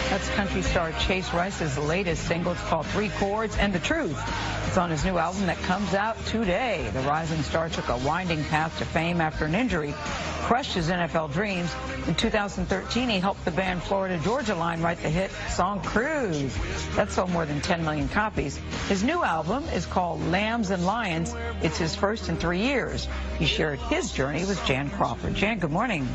That's country star Chase Rice's latest single. It's called 3 Chords and the Truth. It's on his new album that comes out today. The rising star took a winding path to fame after an injury crushed his NFL dreams. In 2013, he helped the band Florida Georgia Line write the hit song Cruise. That sold more than 10 million copies. His new album is called Lambs and Lions. It's his first in 3 years. He shared his journey with Jan Crawford. Jan, good morning.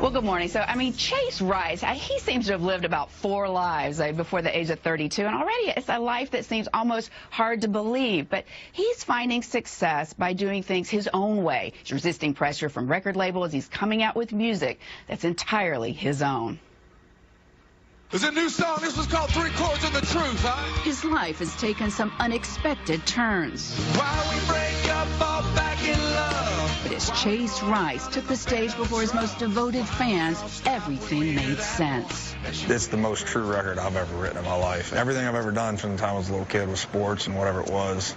Well, good morning. So, I mean, Chase Rice, he seems to have lived about 4 lives before the age of 32, and already it's a life that seems almost hard to believe. But he's finding success by doing things his own way. He's resisting pressure from record labels. He's coming out with music that's entirely his own. It's a new song. This was called 3 Chords and the Truth, huh? His life has taken some unexpected turns. Why we break up, fall back in love. But as Chase Rice took the stage before his most devoted fans, everything made sense. It's the most true record I've ever written in my life. Everything I've ever done from the time I was a little kid with sports and whatever it was,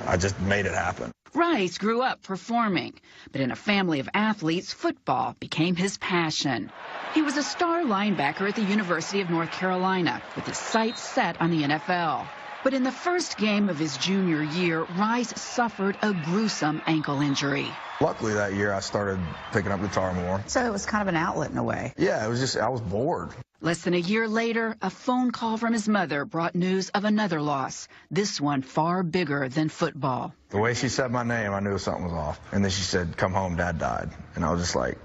I just made it happen. Rice grew up performing, but in a family of athletes, football became his passion. He was a star linebacker at the University of North Carolina, with his sights set on the NFL. But in the first game of his junior year, Rice suffered a gruesome ankle injury. Luckily that year I started picking up guitar more. So it was kind of an outlet in a way. Yeah, it was just, I was bored. Less than a year later, a phone call from his mother brought news of another loss, this one far bigger than football. The way she said my name, I knew something was off. And then she said, "Come home, Dad died." And I was just like,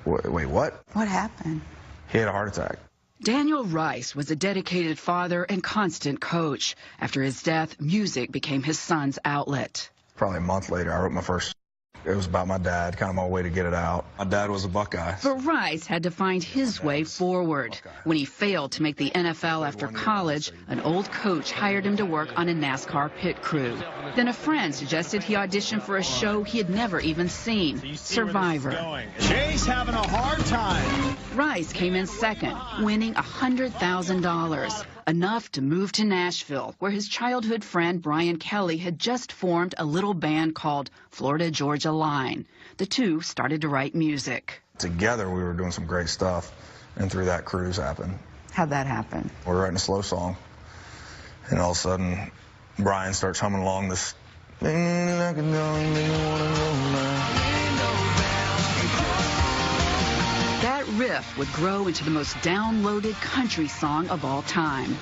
wait, what? What happened? He had a heart attack. Daniel Rice was a dedicated father and constant coach. After his death, music became his son's outlet. Probably a month later, I wrote my first. It was about my dad, kind of my way to get it out. My dad was a Buckeye. But Rice had to find his way forward. When he failed to make the NFL after college, an old coach hired him to work on a NASCAR pit crew. Then a friend suggested he audition for a show he had never even seen, Survivor. Chase having a hard time. Rice came in second, winning $100,000. Enough to move to Nashville, where his childhood friend Brian Kelly had just formed a little band called Florida Georgia Line. The two started to write music. Together we were doing some great stuff, and through that cruise happened. How'd that happen? We were writing a slow song, and all of a sudden Brian starts humming along this. That riff would grow into the most downloaded country song of all time.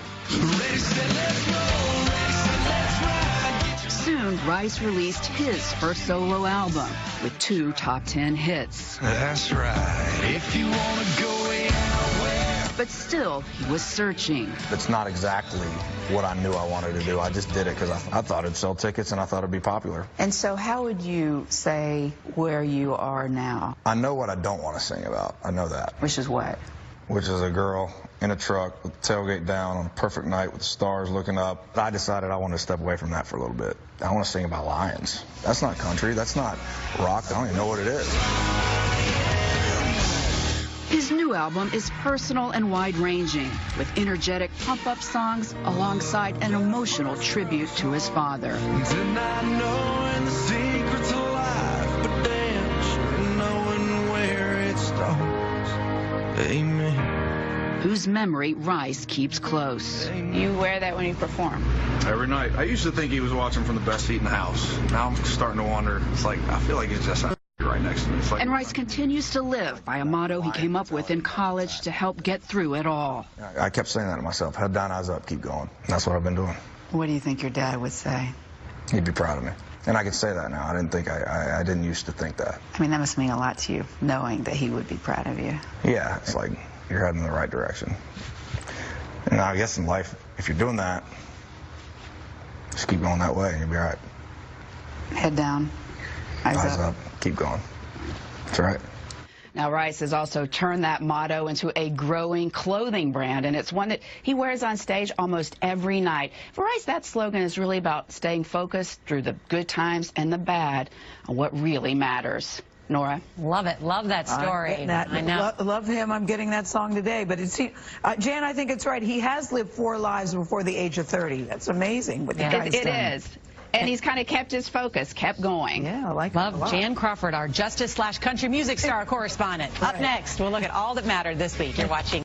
Soon, Rice released his first solo album with 2 top 10 hits. That's right. If you want to go anywhere. But still, he was searching. It's not exactly what I knew I wanted to do. I just did it because I thought it'd sell tickets and I thought it'd be popular. And so how would you say where you are now? I know what I don't want to sing about. I know that. Which is what? Which is a girl in a truck with the tailgate down on a perfect night with the stars looking up. I decided I wanted to step away from that for a little bit. I want to sing about lions. That's not country. That's not rock. I don't even know what it is. His new album is personal and wide-ranging, with energetic pump-up songs alongside an emotional tribute to his father. Tonight knowing the secrets of life, but damn sure knowing where it starts. Amen. Whose memory Rice keeps close. You wear that when you perform? Every night. I used to think he was watching from the best seat in the house. Now I'm starting to wonder. It's like, I feel like it's just right next to me. Like, and Rice continues to live by a motto he came up with in college to help get through it all. I kept saying that to myself. Head down, eyes up, keep going. That's what I've been doing. What do you think your dad would say? He'd be proud of me. And I can say that now. I didn't used to think that. I mean, that must mean a lot to you, knowing that he would be proud of you. Yeah, it's like you're heading in the right direction. And I guess in life, if you're doing that, just keep going that way and you'll be all right. Head down, eyes up. Keep going. That's right. Now, Rice has also turned that motto into a growing clothing brand, and it's one that he wears on stage almost every night. For Rice, that slogan is really about staying focused through the good times and the bad on what really matters. Nora? Love it. Love that story. I know. Love him. I'm getting that song today. But it's, Jan, I think it's right. He has lived 4 lives before the age of 30. That's amazing what the guy's done. It is. And he's kind of kept his focus, kept going. Yeah, I like that a Love lot. Jan Crawford, our Justice/country music star correspondent. Up next, we'll look at all that mattered this week. You're watching